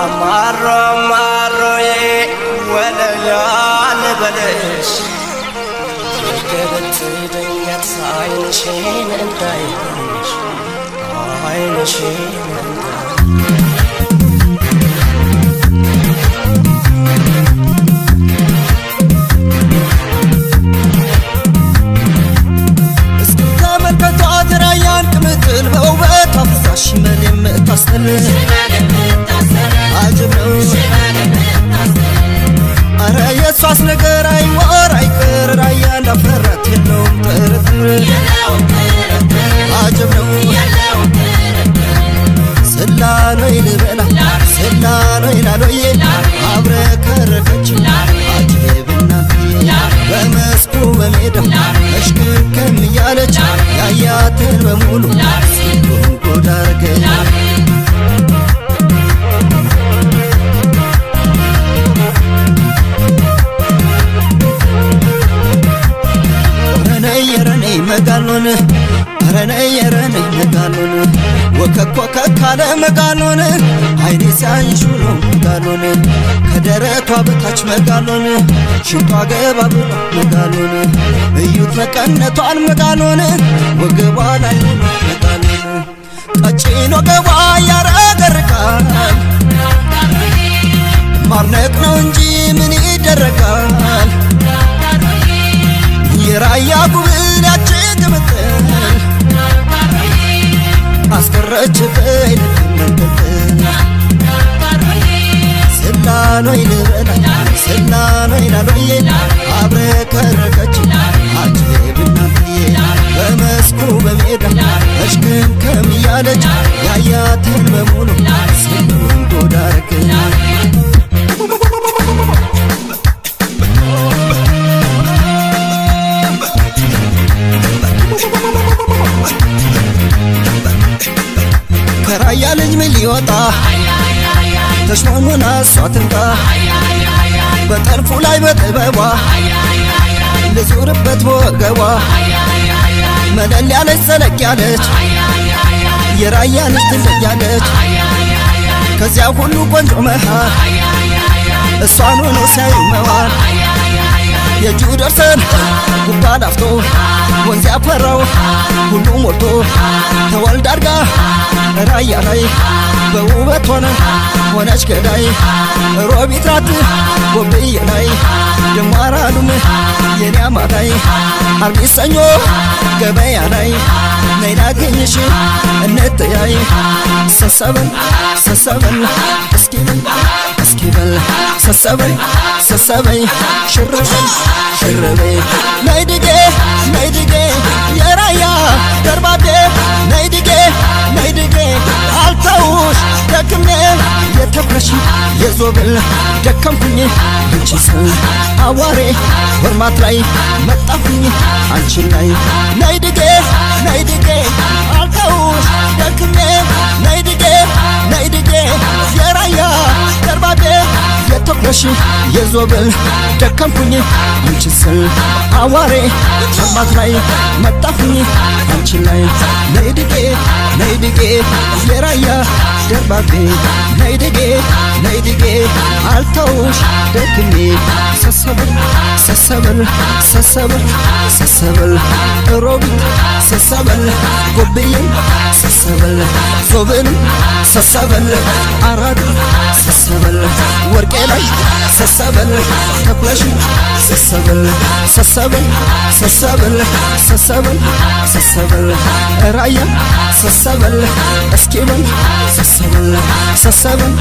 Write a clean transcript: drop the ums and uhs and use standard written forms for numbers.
Amaro maro ye wala yan balish Gebet dinget sayn shin and daish Ayn shin and ሷስ ነገር አይወር አይቀር ራያን አፈራት የለውም ጥርጥር አጀብ ነው ስላሎ ይልበላ ስላሎ ይላሎዬ አብረከረከች አጀብና በመስኩ በሜዳው እሽክክም እያለች ያያትን በሙሉ ጎዳረገኝ መጋሎን ረነይ ረነይ መጋሎን ወከኳከካለ መጋሎን አይኔ ሲያይሹ ነው መጋሎን ከደረቷ በታች መጋሎን ሽንቷ ገባ ብሎ መጋሎን እዩት መቀነቷን መጋሎን ወገቧ ላይ መጋሎን ቀጭን ወገቧ ያረገርጋል ማርነቅ ነው እንጂ ምን ይደረጋል የራያ ጉብል ያችግ ምጥል አስቀረች በይልትመንበል ስላሎይ ልበላ ስላሎይ ላሎዬ አብረከረከች አጀብናትዬ በመስኩ በሜዳ እሽክምክም እያለች ያያትን በሙሉ ስሉን ጎዳረገኝ ከራያ ልጅ ምን ሊወጣ ተሽሞኑና እሷ ትምጣ በጠልፉ ላይ በጥበቧ ልዙርበት በወገቧ መለል ያለች ሰለቅ ያለች የራያ ልጅ ትለያለች ከዚያ ሁሉ ቆንጆ መሃል እሷን ሆኖ ሲያዩ መዋል የእጁ ደርሰን ጉባ ላፍቶ ወንዝ ያፈራው ሁሉ ሞልቶ ተወልዳ አድጋ ራያ ላይ በውበት ሆነች ገዳይ ሮቢት ራት ጎብዬ ላይ ደማራሉም የኔ አማላይ አርቢት ሰኞ ገበያ ላይ ነይ ላግኝሽ እንተያይ ሰሰበን ሰሰበን እስኪበል ሰሰበን ሰሰበይ ሽርበል ሽርበይ ነይ ድጌ የራያ ደርባቤ ነይ ድጌ አልተውሽ ደክሜ የተብረሽ የዞብል ደከምኩኝ አንቺ ስል አዋሬ ወርማት ላይ መጣሁኝ አንቺን ላይ ነይ ድጌ አልተውሽ ደክሜ ነይ ድጌ የራያ ደርባቤ የተብረሽ የዞብል ደከምኩኝ አንቺ ስል አዋሬ ወርማት ላይ መጣሁኝ አንቺን ላይ ነይ ድጌ የራያ ደርባቤ ነይ ድጌ አልተውሽ ደክሜ ሰሰበል ሮቢት ሰሰበል ጎብዬም ሰሰበል ዞብንም ሰሰበል አራድ ሰሰበል ወርቄ ላይ ሰሰበል ተኩለሽ ሰሰበል ራያ ሰሰበል እስኪበል ሰሰበል